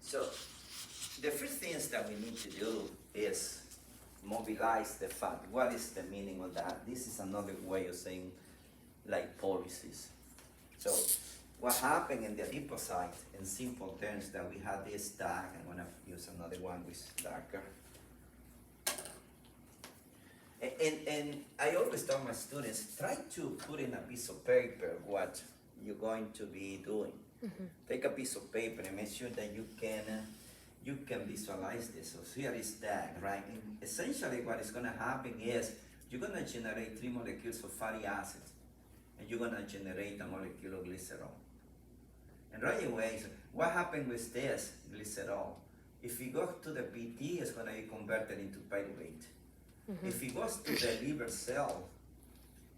So the first things that we need to do is mobilize the fat. What is the meaning of that? This is another way of saying lipolysis. So what happened in the adipocyte, in simple terms, that we had this tag. I'm gonna use another one with darker. And I always tell my students, try to put in a piece of paper what you're going to be doing. Take a piece of paper and make sure that you can visualize this. So here is that, right? And essentially what is gonna happen is you're gonna generate 3 molecules of fatty acids, and you're gonna generate a molecule of glycerol. And right away, so what happened with this glycerol? If you go to the PT, it's gonna be converted into pyruvate. If it goes to the liver cell,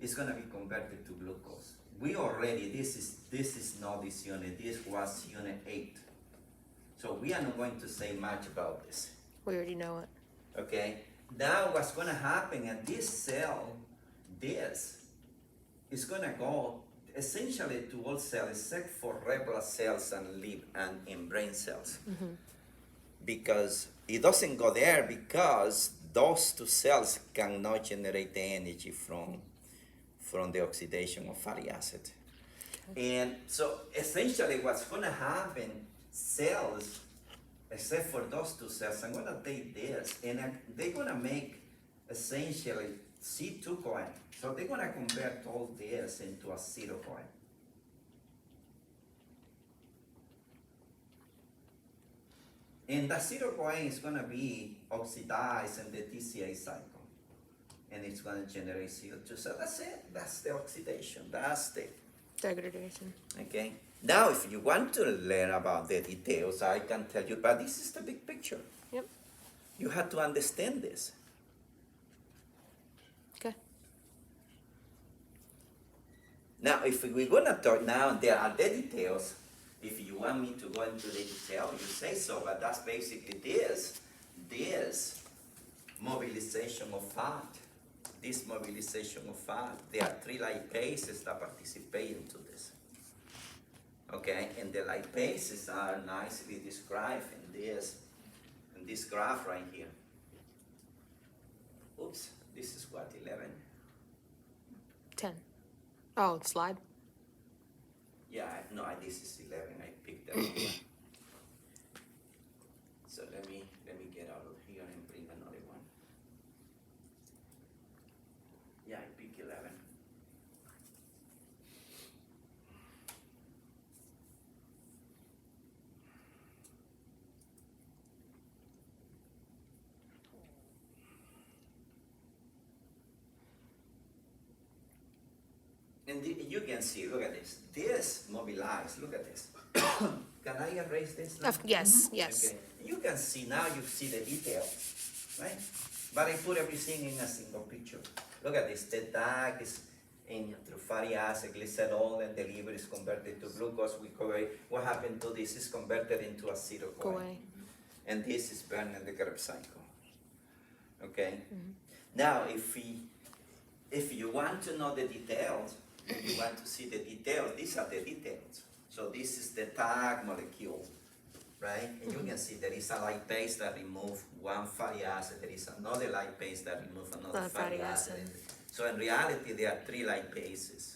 it's gonna be converted to glucose. We already, this is not this unit, this was unit 8. So we are not going to say much about this, We already know it. okay? Now what's gonna happen at this cell, this is gonna go essentially to all cells except for red blood cells and liver and in brain cells. Because it doesn't go there because those two cells cannot generate the energy from the oxidation of fatty acid. And so essentially what's gonna happen, cells, except for those two cells, I'm gonna take this and they're gonna make essentially C2-CoA. So they're gonna convert all this into acetyl-CoA. And the acetyl-CoA is gonna be oxidized in the TCA cycle. And it's gonna generate CO2. So that's it. That's the oxidation. That's the, Degradation. okay? Now, if you want to learn about the details, I can tell you, but this is the big picture. Yep. You have to understand this. Okay. Now, if we're gonna talk now, there are the details. If you want me to go into the detail, you say so, but that's basically this mobilization of fat. This mobilization of fat, there are 3 lipases that participate into this. Okay, and the lipases are nicely described in this graph right here. Oops, this is what, 11? 10. Oh, slide. Yeah, no, this is 11. I picked that one. So let me get out of here and bring another one. Yeah, I pick 11. And you can see, look at this. This mobilized, look at this. Can I erase this now? Yes, yes. Okay. You can see now, you see the detail, right? But I put everything in a single picture. Look at this, the tag is in through fatty acid, glycerol, and the liver is converted to glucose. We cover what happened to this is converted into acetyl-CoA. CoA. And this is burned in the Krebs cycle. Okay? Now, if you want to know the details, if you want to see the details, these are the details. So this is the tag molecule, right? And you can see there is a lipase that removes one fatty acid. There is another lipase that removes another fatty acid. So in reality, there are 3 lipases.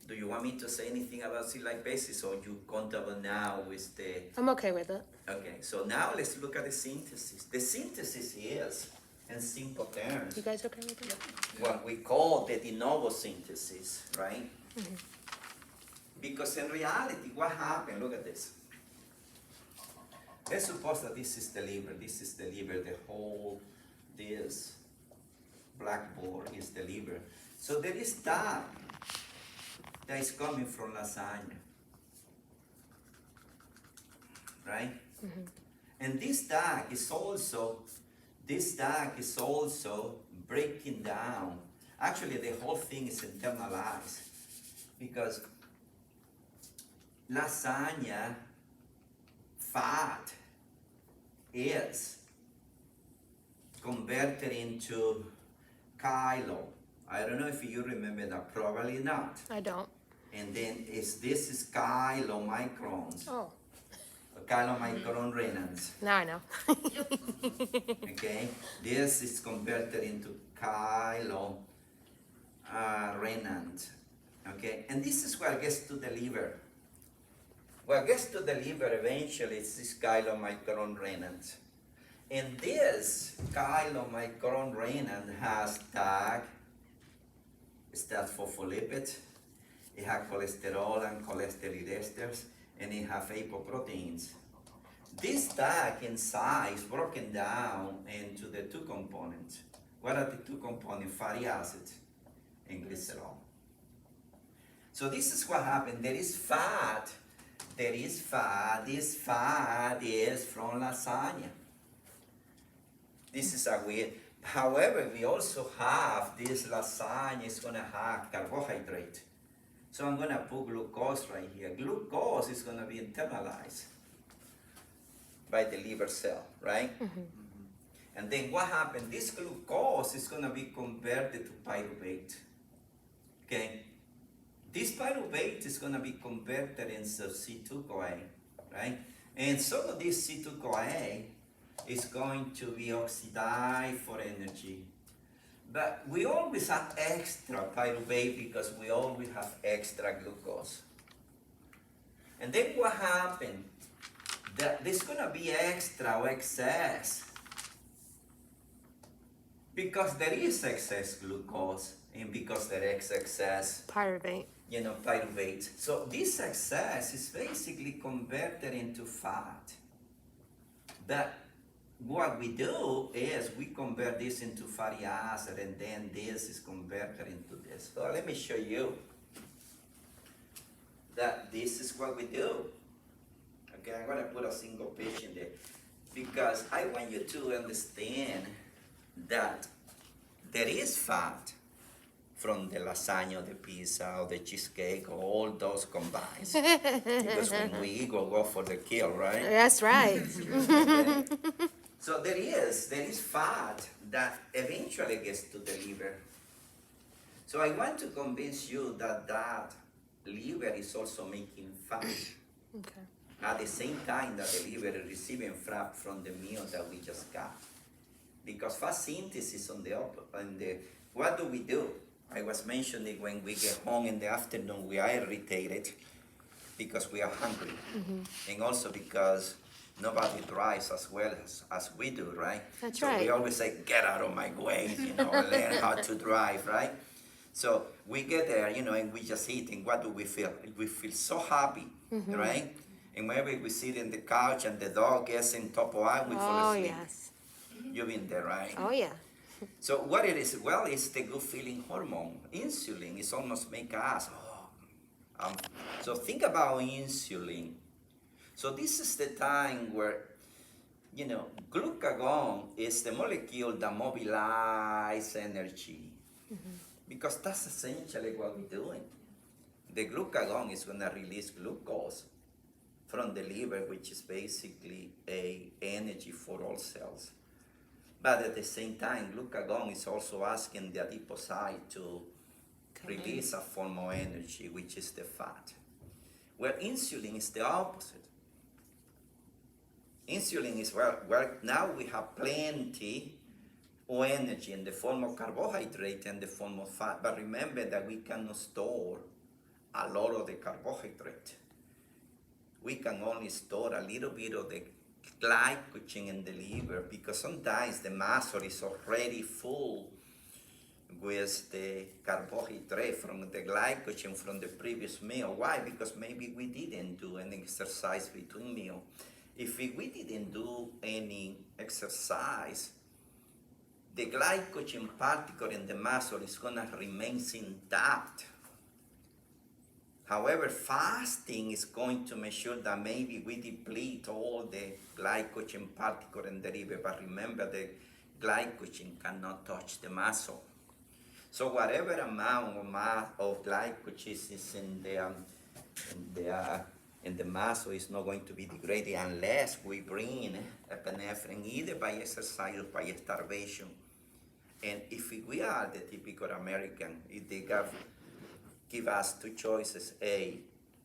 Do you want me to say anything about C lipases, or you comfortable now with the? I'm okay with it. Okay, so now let's look at the synthesis. The synthesis is, in simple terms, You guys okay with it? what we call the de novo synthesis, right? Because in reality, what happened, look at this. Let's suppose that this is the liver, the whole, this blackboard is the liver. So there is that is coming from lasagna, right? And this tag is also breaking down. Actually, the whole thing is internalized because lasagna fat is converted into kylo. I don't know if you remember that, probably not. I don't. And then this is chylomicrons. Oh. chylomicron renans. Now I know. Okay, this is converted into renant. Okay, and this is what gets to the liver. What gets to the liver eventually is this chylomicron renans. And this chylomicron renans has tag, stands for phospholipids, it has cholesterol and cholesterol esters, and it has apoproteins. This tag inside is broken down into the two components. What are the two components? Fatty acids and glycerol. So this is what happened. There is fat. This fat is from lasagna. This is a weird. However, we also have this lasagna is going to have carbohydrate. So I'm going to put glucose right here. Glucose is going to be internalized by the liver cell, right? And then what happened? This glucose is going to be converted to pyruvate. Okay? This pyruvate is going to be converted into C2-CoA, right? And some of this C2-CoA is going to be oxidized for energy. But we always have extra pyruvate because we always have extra glucose. And then what happened? That there's going to be extra or excess because there is excess glucose and because there is excess Pyruvate. pyruvate. So this excess is basically converted into fat. But what we do is we convert this into fatty acid and then this is converted into this. So let me show you that this is what we do. Okay, I'm gonna put a single page in there because I want you to understand that there is fat from the lasagna, or the pizza, or the cheesecake, or all those combined. Because when we eat, we'll go for the kill, right? That's right. Okay. So there is fat that eventually gets to the liver. So I want to convince you that that liver is also making fat Okay. at the same time that the liver is receiving fat from the meal that we just got. Because fat synthesis on the what do we do? I was mentioning when we get home in the afternoon, we are irritated because we are hungry. And also because nobody drives as well as we do, right? That's so right. we always say, get out of my way, learn how to drive, right? So we get there, and we just eat, and what do we feel? We feel so happy, right? And maybe we sit in the couch and the dog gets in top of us, we fall Oh, asleep. yes. You've been there, right? Oh, yeah. So what it is? Well, it's the good feeling hormone. Insulin is almost make us. So think about insulin. So this is the time where, glucagon is the molecule that mobilizes energy. Because that's essentially what we're doing. The glucagon is going to release glucose from the liver, which is basically a energy for all cells. But at the same time, glucagon is also asking the adipocyte to release a form of energy, which is the fat. Where insulin is the opposite. Insulin is where now we have plenty of energy in the form of carbohydrate and the form of fat. But remember that we cannot store a lot of the carbohydrate. We can only store a little bit of the glycogen in the liver because sometimes the muscle is already full with the carbohydrate from the glycogen from the previous meal. Why? Because maybe we didn't do any exercise between meals. If we didn't do any exercise, the glycogen particle in the muscle is going to remain intact. However, fasting is going to make sure that maybe we deplete all the glycogen particle in the liver, but remember the glycogen cannot touch the muscle. So whatever amount of glycogen is in the muscle is not going to be degraded unless we bring epinephrine either by exercise or by starvation. And if we are the typical American, if they give us two choices, A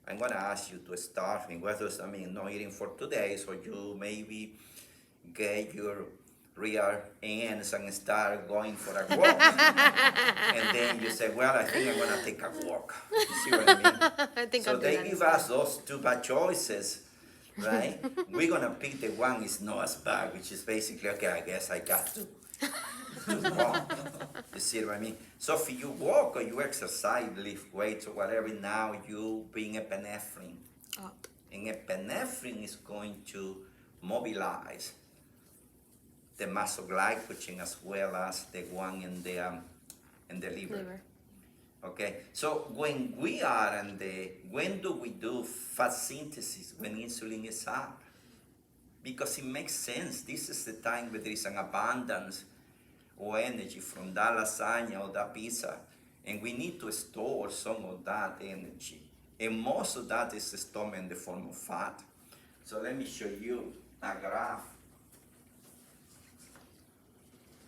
I'm gonna ask you to start me. What does that mean? No eating for 2 days, or you maybe get your rear ends and start going for a walk. And then you say, well, I think I'm gonna take a walk. You see what I mean? I think So I'll do they that give instead. us those two bad choices, right? We're gonna pick the one is not as bad, which is basically, okay, I guess I got to walk. You see what I mean? So if you walk or you exercise, lift weights or whatever, now you bring epinephrine. Up. And epinephrine is going to mobilize the muscle glycogen as well as the one in the liver. Liver. Okay, so when we are when do we do fat synthesis? When insulin is up. Because it makes sense. This is the time where there is an abundance of energy from that lasagna or that pizza. And we need to store some of that energy. And most of that is stored in the form of fat. So let me show you a graph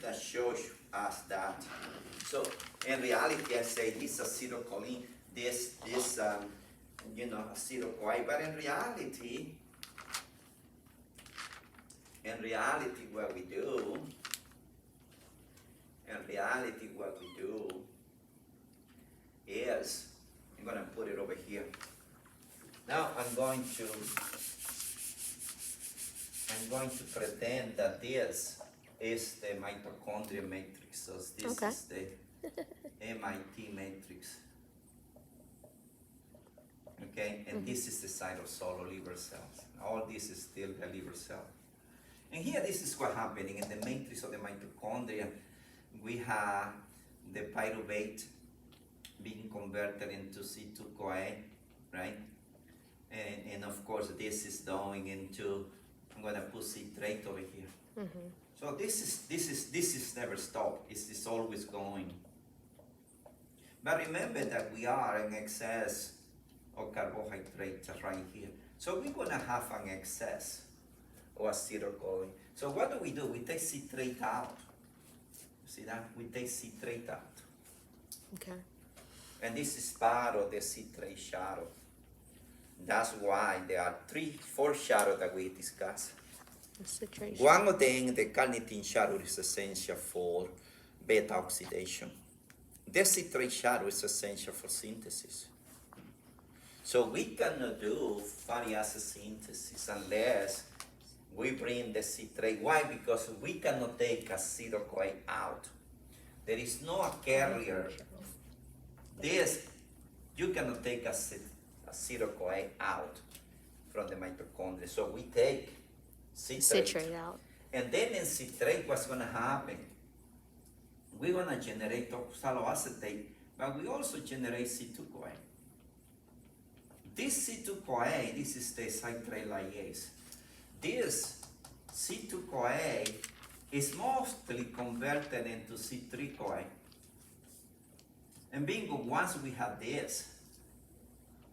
that shows us that. So in reality, I say this acetylcholine, this acetyl-CoA, but in reality, what we do is, I'm gonna put it over here. Now I'm going to pretend that this is the mitochondria matrix. So this Okay. is the MIT matrix. Okay, and this is the cytosol or liver cells. All this is still the liver cell. And here, this is what's happening in the matrix of the mitochondria. We have the pyruvate being converted into C2-CoA, right? And of course, this is going into, I'm gonna put citrate over here. Mm-hmm. So this is never stopped. It's always going. But remember that we are in excess of carbohydrates right here. So we're gonna have an excess of acetylcholine. So what do? We take citrate out. See that? We take citrate out. Okay. And this is part of the citrate shadow. That's why there are 4 shadows that we discussed. Concentration. One of them, the carnitine shadow, is essential for beta oxidation. The citrate shadow is essential for synthesis. So we cannot do fatty acid synthesis unless we bring the citrate. Why? Because we cannot take acetyl-CoA out. There is no carrier. You cannot take acetyl-CoA out from the mitochondria. So we take Citrate out. and then in citrate, what's going to happen? We're going to generate oxaloacetate, but we also generate C2-CoA. This C2-CoA, this is the citrate lyase. This C2-CoA is mostly converted into C3-CoA. And bingo, once we have this,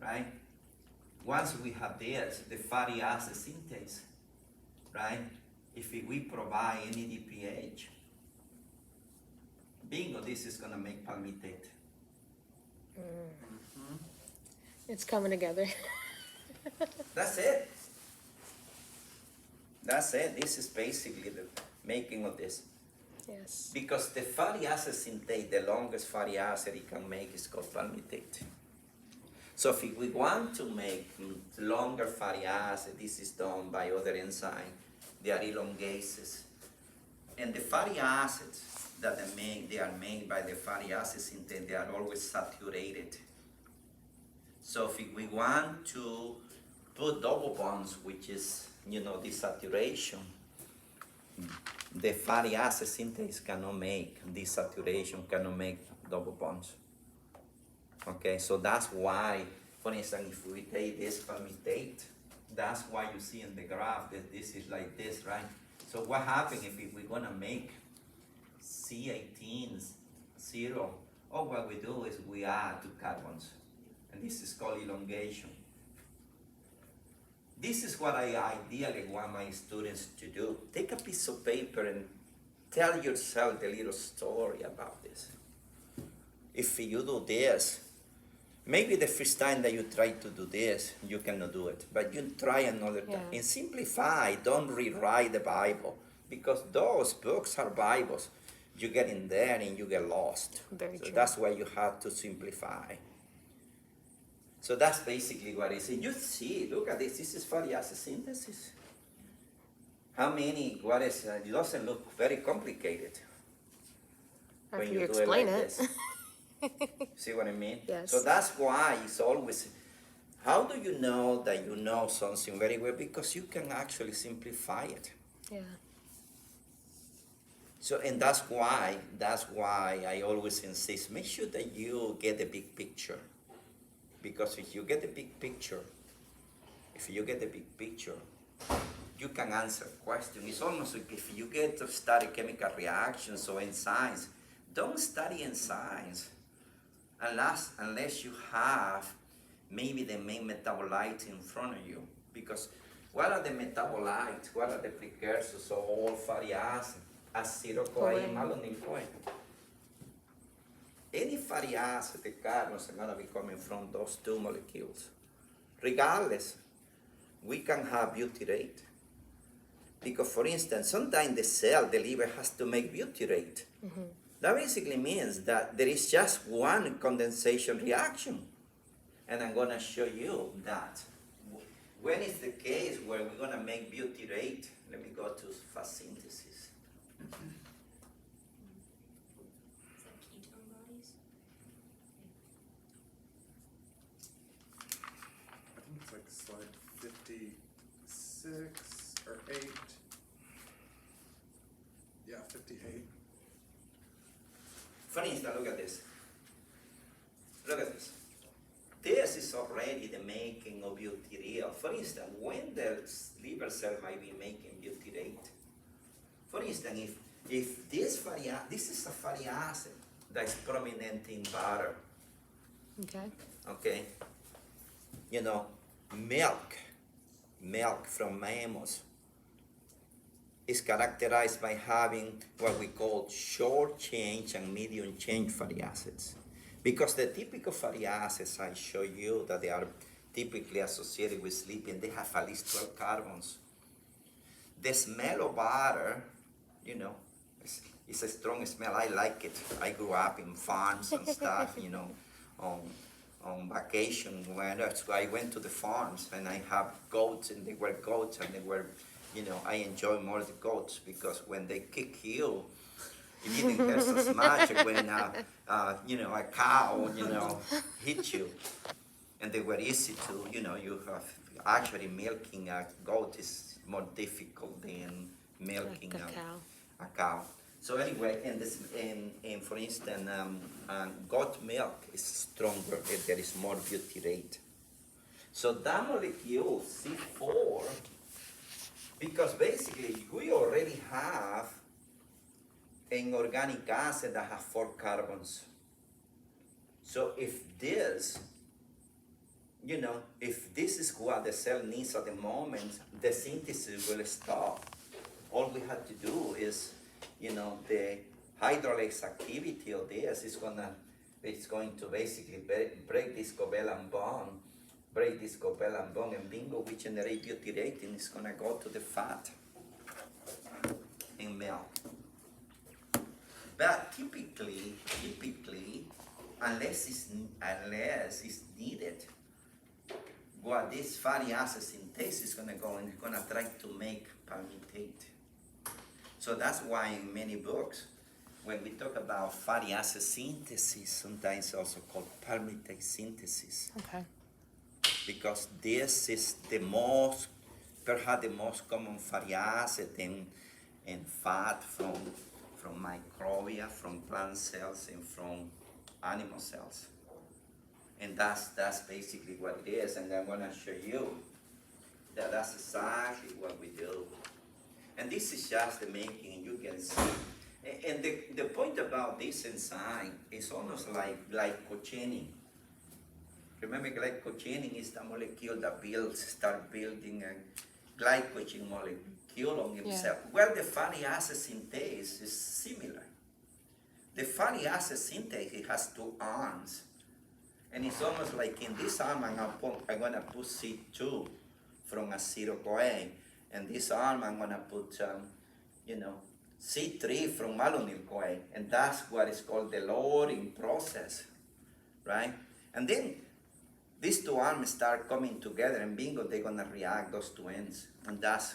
right? Once we have this, the fatty acid synthase, right? If we provide NADPH, bingo, this is gonna make palmitate. It's coming together. That's it. That's it. This is basically the making of this. Yes. Because the fatty acid synthase, the longest fatty acid it can make is called palmitate. So if we want to make longer fatty acid, this is done by other enzymes. They are elongases. And the fatty acids that they are made by the fatty acid synthase, they are always saturated. So if we want to put double bonds, which is, desaturation, the fatty acid synthase cannot make desaturation, cannot make double bonds. Okay, so that's why, for instance, if we take this palmitate, that's why you see in the graph that this is like this, right? So what happens if we're gonna make C18 0? All what we do is we add 2 carbons, and this is called elongation. This is what I ideally want my students to do. Take a piece of paper and tell yourself the little story about this. If you do this, maybe the first time that you try to do this, you cannot do it, but you try another time. Yeah. And simplify, don't rewrite the Bible, because those books are Bibles. You get in there and you get lost. Very So true. that's why you have to simplify. So that's basically what it is. You see, look at this. This is Farias synthesis. How many, what is, it doesn't look very complicated. After when you do explain like it. this. See what I mean? Yes. So that's why it's always, how do you know that you know something very well? Because you can actually simplify it. Yeah. So, and that's why I always insist, make sure that you get the big picture. Because if you get the big picture, you can answer questions. It's almost like if you get to study chemical reactions or enzymes, don't study enzymes unless you have maybe the main metabolite in front of you. Because what are the metabolites? What are the precursors of all fatty acids? Acetyl-CoA, malonyl-CoA. Any fatty acid, the carbons are going to be coming from those two molecules. Regardless, we can have butyrate. Because, for instance, sometimes the liver has to make butyrate. Mm-hmm. That basically means that there is just one condensation reaction. And I'm going to show you that. When is the case where we're going to make butyrate? Let me go to fast synthesis. Is that ketone bodies? I think it's like slide 56 or 8. Yeah, 58. For instance, look at this. Look at this. This is already the making of butyryl. For instance, when the liver cell might be making butyrate. For instance, if this is a fatty acid that is prominent in butter. Okay. Okay. You know, milk from mammals is characterized by having what we call short chain and medium chain fatty acids. Because the typical fatty acids I show you that they are typically associated with sleeping, they have at least 12 carbons. The smell of butter, you know, it's a strong smell. I like it. I grew up in farms and stuff, you know, on vacation when I went to the farms and I have goats and they were goats and they were, you know, I enjoy more the goats because when they kick you, it didn't hurt as much when, you know, a cow, you know, hit you. And they were easy to, you know, you have actually milking a goat is more difficult than milking Like a cow. So anyway, and for instance, goat milk is stronger if there is more butyrate. So that molecule C4, because basically we already have an organic acid that has 4 carbons. So if this, you know, if this is what the cell needs at the moment, the synthesis will stop. All we have to do is, you know, the hydrolase activity of this is it's going to basically break this covalent bond, and bingo, we generate butyrate, and it's gonna go to the fat in milk. But typically, unless it's needed, what this fatty acid synthase is gonna go and it's gonna try to make palmitate. So that's why in many books, when we talk about fatty acid synthesis, sometimes also called palmitate synthesis. Okay. Because this is perhaps the most common fatty acid in fat from microbia, from plant cells, and from animal cells. And that's basically what it is. And I'm gonna show you that that's exactly what we do. And this is just the making, you can see. And the point about this enzyme is almost like glycogenin. Remember, glycogenin is the molecule that start building a glycogen molecule on himself. Yeah. Well, the fatty acid synthase is similar. The fatty acid synthase, it has 2 arms. And it's almost like in this arm, I'm gonna put C2 from acetyl-CoA, and this arm I'm gonna put, C3 from malonyl-CoA, and that's what is called the lowering process, right? And then these two arms start coming together, and bingo, they're gonna react those two ends, and that's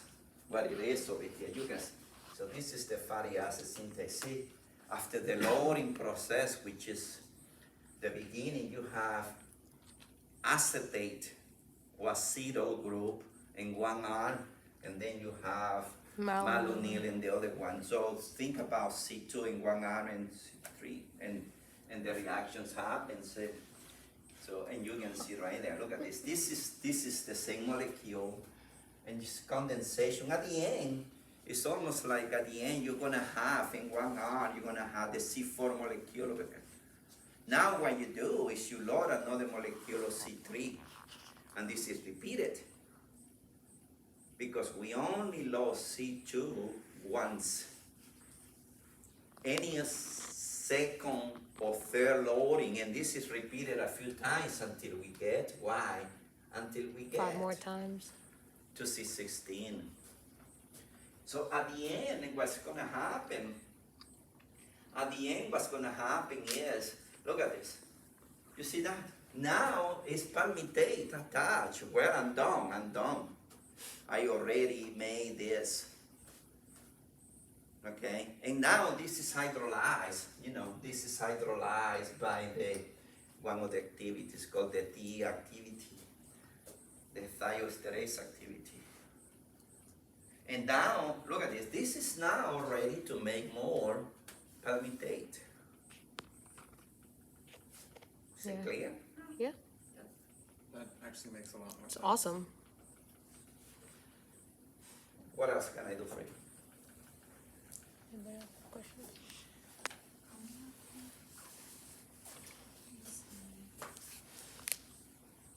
what it is over here. You can see. So this is the fatty acid synthase. See, after the lowering process, which is the beginning, you have acetate or acetyl group in one arm, and then you have malonyl in the other one. So think about C2 in one arm and C3, and the reactions happen. So and you can see right there. Look at this. This is the same molecule, and it's condensation. At the end, it's almost like at the end you're gonna have in one arm you're gonna have the C4 molecule over there. Now what you do is you load another molecule of C3, and this is repeated, because we only load C2 once. Any second or third loading, and this is repeated a few times until we get, why? Until we get 5 more times. to C16. So at the end, what's gonna happen, is, look at this. You see that? Now it's palmitate attached. Well, I'm done. I already made this. Okay? And now this is hydrolyzed. This is hydrolyzed by one of the activities called the T activity, the thioesterase activity. And now, look at this. This is now ready to make more palmitate. Is it Yeah. clear? Yeah, That actually makes a lot more it's sense. awesome. What else can I do for you? Anybody have questions?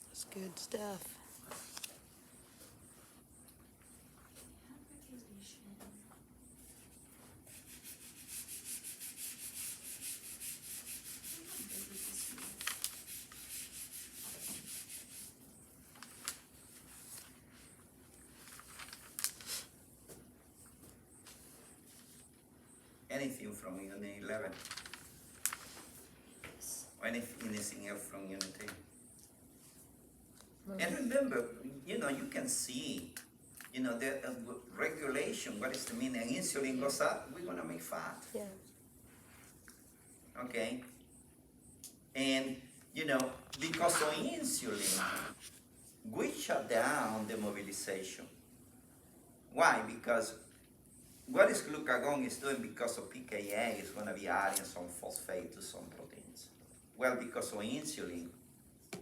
That's good stuff. Anything from Unit 11? Or anything else from Unit 10? And remember, you can see, the regulation, what is the meaning? Insulin goes up, we're gonna make fat, Yeah. okay? And, because of insulin, we shut down the mobilization. Why? Because what is glucagon is doing because of PKA is going to be adding some phosphate to some proteins. Well, because of insulin,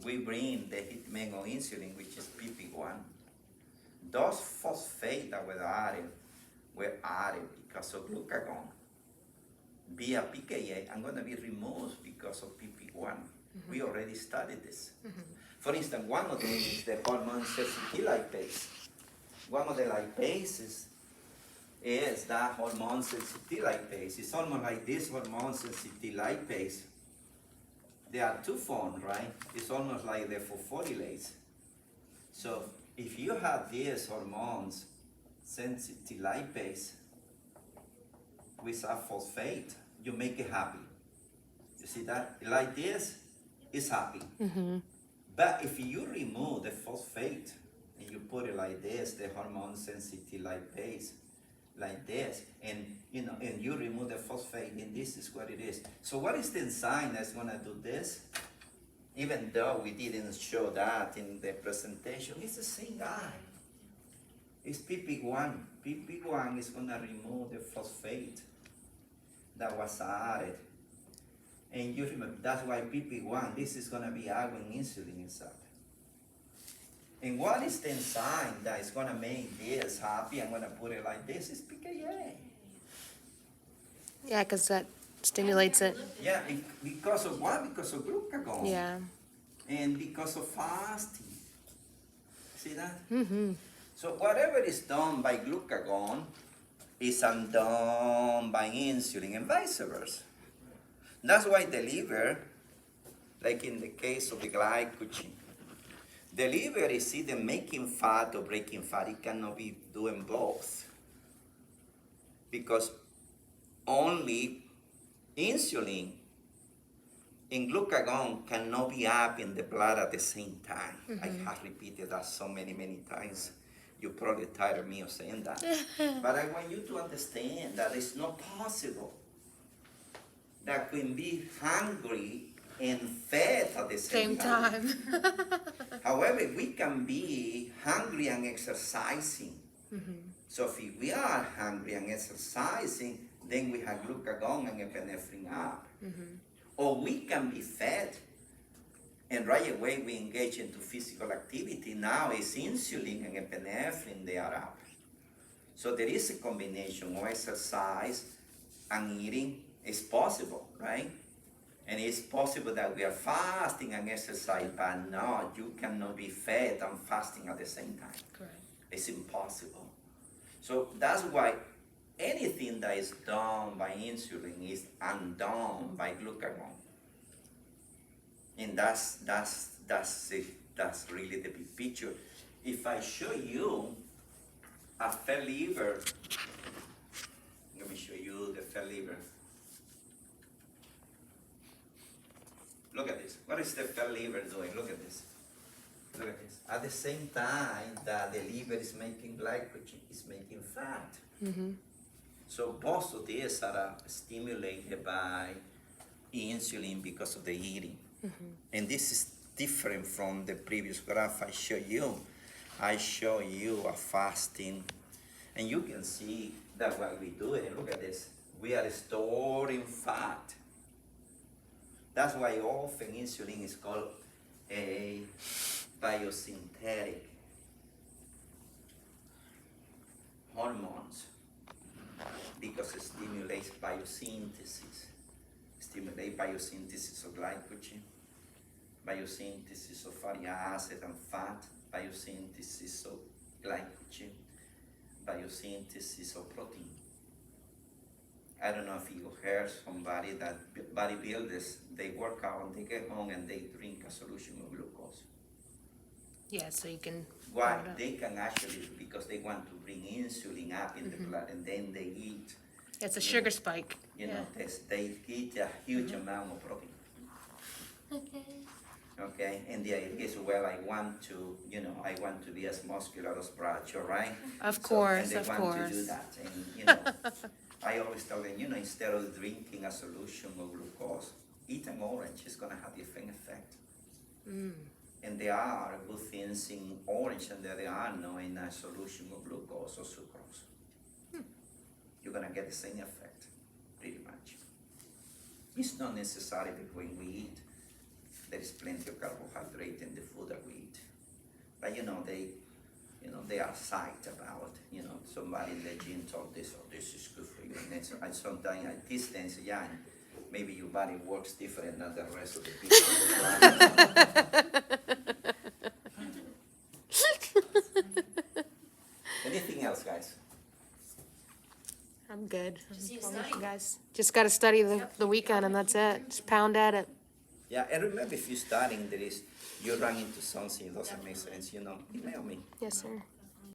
we bring the hitman of insulin, which is PP1. Those phosphate that were added because of glucagon. Via PKA, I'm going to be removed because of PP1. We already studied this. For instance, one of them is the hormone sensitive lipase. One of the lipases is that hormone sensitive lipase. It's almost like this hormone sensitive lipase. There are two forms, right? It's almost like the phosphorylase. So if you have these hormones sensitive lipase with a phosphate, you make it happy. You see that? Like this, it's happy. But if you remove the phosphate and you put it like this, the hormone sensitive lipase, like this, and you remove the phosphate, and this is what it is. So what is the enzyme that's gonna do this? Even though we didn't show that in the presentation, it's the same guy. It's PP1. PP1 is gonna remove the phosphate that was added. And you remember, that's why PP1, this is gonna be adding insulin inside. And what is the enzyme that is gonna make this happy? I'm gonna put it like this, it's PKA. Yeah, because that stimulates it. Yeah, because of what? Because of glucagon. Yeah. And because of fasting. See that? So whatever is done by glucagon is undone by insulin and vice versa. That's why the liver like in the case of the glycogen. The liver is either making fat or breaking fat. It cannot be doing both. Because only insulin and glucagon cannot be up in the blood at the same time. I have repeated that so many, many times. You're probably tired of me of saying that. But I want you to understand that it's not possible that we can be hungry and fed at the same time. However, we can be hungry and exercising. So if we are hungry and exercising, then we have glucagon and epinephrine up. Or we can be fed, and right away we engage into physical activity. Now it's insulin and epinephrine, they are up. So there is a combination of exercise and eating. It's possible, right? And it's possible that we are fasting and exercise, but no, you cannot be fed and fasting at the same time. Correct. It's impossible. So that's why anything that is done by insulin is undone by glucagon. And that's really the big picture. If I show you a fat liver, let me show you the fat liver. Look at this. What is the fat liver doing? Look at this. Look at this. At the same time that the liver is making glycogen, it's making fat. So both of these are stimulated by insulin because of the eating. And this is different from the previous graph I showed you. I show you a fasting, and you can see that what we do, and look at this, we are storing fat. That's why often insulin is called a biosynthetic hormones, because it stimulates biosynthesis. Stimulate biosynthesis of glycogen, biosynthesis of fatty acid and fat, biosynthesis of glycogen, biosynthesis of protein. I don't know if you heard somebody that bodybuilders, they work out and they get home and they drink a solution of glucose. Yeah, so you can. Why? burn it up. They can actually, because they want to bring insulin up in the blood, and then they eat, It's a sugar spike. you know, they eat a huge amount of protein. Okay, and the idea is, well, I want to be as muscular as Bradshaw, right? Of So, course, and they of want to do course. that, and I always tell them, instead of drinking a solution of glucose, eat an orange. It's gonna have the same effect. And there are good things in orange, and there are no in a solution of glucose or sucrose. You're gonna get the same effect, pretty much. It's not necessary that when we eat, there is plenty of carbohydrate in the food that we eat. But they are psyched about, somebody in the gym told this, oh, this is good for you. And then sometimes at distance, yeah, maybe your body works different than the rest of the people. Anything else, guys? I'm good. Just need to I'm with study. you guys. Just got to study the weekend, and that's it. Just pound at it. Yeah, and remember, if you're studying, you run into something that doesn't make sense, email me. Yes, sir.